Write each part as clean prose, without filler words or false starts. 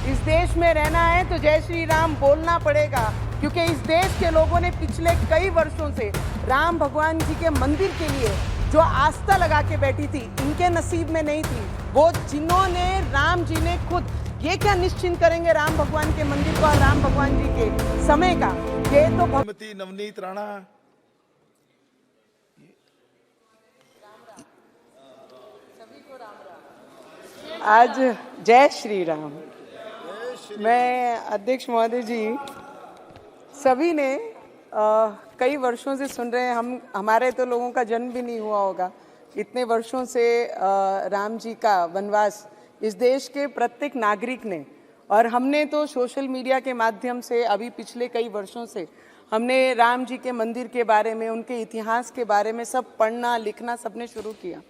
इस देश में रहना है तो जय श्री राम बोलना पड़ेगा, क्योंकि इस देश के लोगों ने पिछले कई वर्षों से राम भगवान जी के मंदिर के लिए जो आस्था लगा के बैठी थी, इनके नसीब में नहीं थी। वो जिन्होंने, राम जी ने खुद ये क्या निश्चिंत करेंगे राम भगवान के मंदिर को और राम भगवान जी के समय का, ये तो नवनीत राणा। आज जय श्री राम। मैं अध्यक्ष महोदय जी, सभी ने कई वर्षों से सुन रहे हैं, हमारे तो लोगों का जन्म भी नहीं हुआ होगा, इतने वर्षों से राम जी का वनवास इस देश के प्रत्येक नागरिक ने, और हमने तो सोशल मीडिया के माध्यम से अभी पिछले कई वर्षों से हमने राम जी के मंदिर के बारे में, उनके इतिहास के बारे में सब पढ़ना लिखना सबने शुरू किया।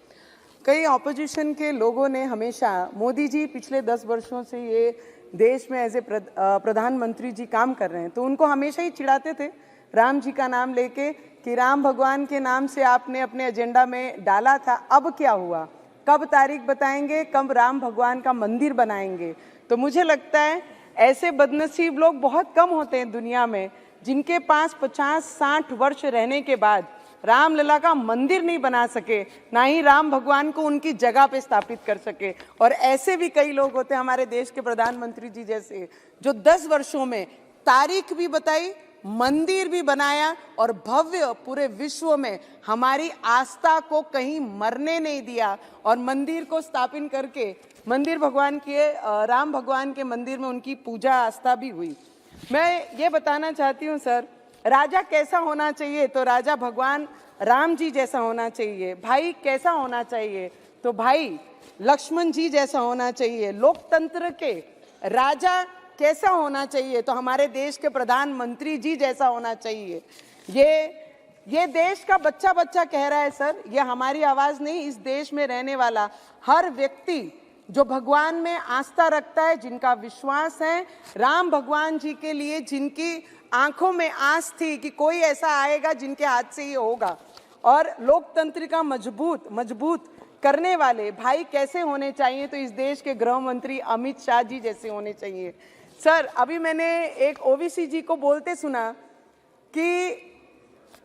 कई ऑपोजिशन के लोगों ने हमेशा, मोदी जी पिछले 10 वर्षों से ये देश में एज ए प्रधानमंत्री जी काम कर रहे हैं, तो उनको हमेशा ही चिढ़ाते थे राम जी का नाम लेके कि राम भगवान के नाम से आपने अपने एजेंडा में डाला था, अब क्या हुआ, कब तारीख बताएंगे, कब राम भगवान का मंदिर बनाएंगे। तो मुझे लगता है ऐसे बदनसीब लोग बहुत कम होते हैं दुनिया में, जिनके पास 50-60 वर्ष रहने के बाद रामलला का मंदिर नहीं बना सके, ना ही राम भगवान को उनकी जगह पे स्थापित कर सके। और ऐसे भी कई लोग होते हैं हमारे देश के प्रधानमंत्री जी जैसे, जो 10 वर्षों में तारीख भी बताई, मंदिर भी बनाया और भव्य पूरे विश्व में हमारी आस्था को कहीं मरने नहीं दिया, और मंदिर को स्थापित करके मंदिर भगवान के, राम भगवान के मंदिर में उनकी पूजा आस्था भी हुई। मैं ये बताना चाहती हूँ सर, राजा कैसा होना चाहिए, तो राजा भगवान राम जी जैसा होना चाहिए। भाई कैसा होना चाहिए, तो भाई लक्ष्मण जी जैसा होना चाहिए। लोकतंत्र के राजा कैसा होना चाहिए, तो हमारे देश के प्रधानमंत्री जी जैसा होना चाहिए। ये देश का बच्चा बच्चा कह रहा है सर, ये हमारी आवाज नहीं, इस देश में रहने वाला हर व्यक्ति जो भगवान में आस्था रखता है, जिनका विश्वास है राम भगवान जी के लिए, जिनकी आंखों में आस थी कि कोई ऐसा आएगा जिनके हाथ से ये होगा, और लोकतंत्र का मजबूत करने वाले भाई कैसे होने चाहिए, तो इस देश के गृह मंत्री अमित शाह जी जैसे होने चाहिए। सर, अभी मैंने एक ओवीसी जी को बोलते सुना कि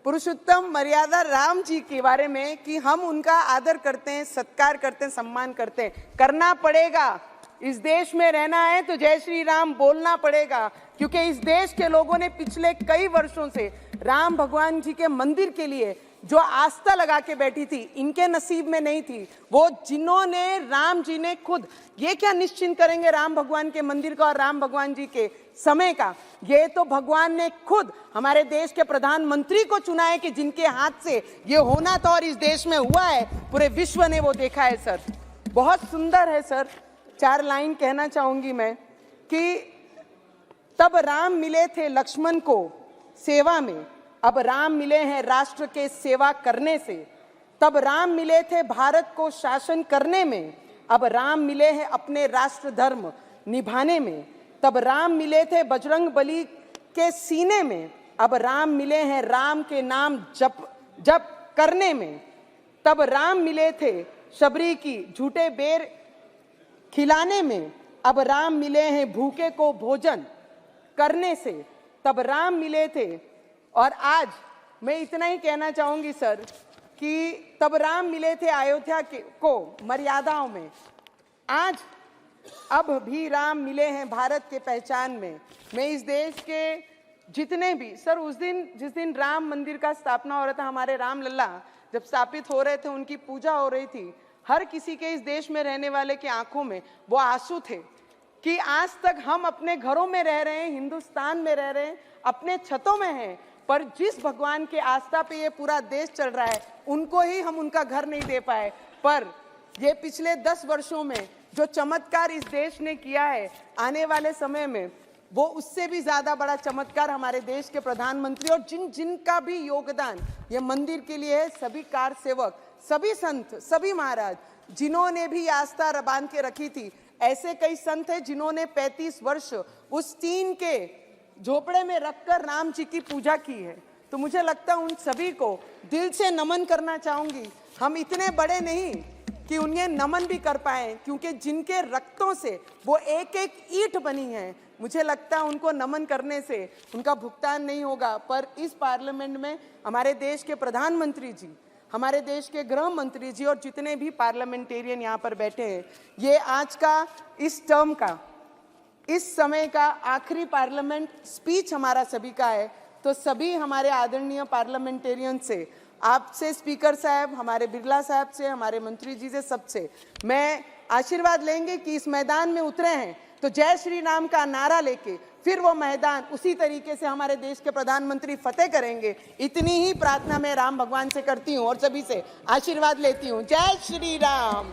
पुरुषोत्तम मर्यादा राम जी के बारे में कि हम उनका आदर करते हैं, सत्कार करते हैं, सम्मान करते हैं। करना पड़ेगा, इस देश में रहना है तो जय श्री राम बोलना पड़ेगा, क्योंकि इस देश के लोगों ने पिछले कई वर्षों से राम भगवान जी के मंदिर के लिए जो आस्था लगा के बैठी थी, इनके नसीब में नहीं थी। वो जिन्होंने, राम जी ने खुद ये क्या निश्चिंत करेंगे राम भगवान के मंदिर का और राम भगवान जी के समय का, ये तो भगवान ने खुद हमारे देश के प्रधानमंत्री को चुना है कि जिनके हाथ से ये होना था, और इस देश में हुआ है, पूरे विश्व ने वो देखा है। सर, बहुत सुंदर है सर, 4 लाइन कहना चाहूंगी मैं कि तब राम मिले थे लक्ष्मण को सेवा में, अब राम मिले हैं राष्ट्र के सेवा करने से। तब राम मिले थे भारत को शासन करने में, अब राम मिले हैं अपने राष्ट्र धर्म निभाने में। तब राम मिले थे बजरंग बली के सीने में, अब राम मिले हैं राम के नाम जप करने में। तब राम मिले थे शबरी की झूठे बेर खिलाने में, अब राम मिले हैं भूखे को भोजन करने से। तब राम मिले थे, और आज मैं इतना ही कहना चाहूंगी सर कि तब राम मिले थे अयोध्या को मर्यादाओं में, आज अब भी राम मिले हैं भारत के पहचान में। मैं इस देश के जितने भी सर, उस दिन जिस दिन राम मंदिर का स्थापना हो रहा था, हमारे राम लल्ला जब स्थापित हो रहे थे, उनकी पूजा हो रही थी, हर किसी के, इस देश में रहने वाले की आंखों में वो आंसू थे कि आज तक हम अपने घरों में रह रहे हैं, हिंदुस्तान में रह रहे हैं, अपने छतों में हैं, पर जिस भगवान के आस्था पे ये पूरा देश चल रहा है, उनको ही हम उनका घर नहीं दे पाए। पर ये पिछले 10 वर्षों में जो चमत्कार इस देश ने किया है, आने वाले समय में वो उससे भी ज्यादा बड़ा चमत्कार हमारे देश के प्रधानमंत्री और जिनका भी योगदान ये मंदिर के लिए है, सभी कार सेवक, सभी संत, सभी महाराज, जिन्होंने भी आस्था बांध के रखी थी। ऐसे कई संत हैं जिन्होंने 35 वर्ष उस टीन के झोपड़े में रखकर राम जी की पूजा की है। तो मुझे लगता है उन सभी को दिल से नमन करना चाहूंगी। हम इतने बड़े नहीं कि उन्हें नमन भी कर पाए, क्योंकि जिनके रक्तों से वो एक एक ईंट बनी है, मुझे लगता है उनको नमन करने से उनका भुगतान नहीं होगा। पर इस पार्लियामेंट में हमारे देश के प्रधानमंत्री जी, हमारे देश के गृह मंत्री जी और जितने भी पार्लियामेंटेरियन यहाँ पर बैठे हैं, ये आज का इस टर्म का, इस समय का आखिरी पार्लियामेंट स्पीच हमारा सभी का है। तो सभी हमारे आदरणीय पार्लियामेंटेरियन से, आपसे स्पीकर साहब, हमारे बिरला साहब से, हमारे मंत्री जी से, सबसे मैं आशीर्वाद लेंगे कि इस मैदान में उतरे हैं तो जय श्री राम का नारा लेके फिर वो मैदान उसी तरीके से हमारे देश के प्रधानमंत्री फतेह करेंगे। इतनी ही प्रार्थना मैं राम भगवान से करती हूँ और सभी से आशीर्वाद लेती हूँ। जय श्री राम।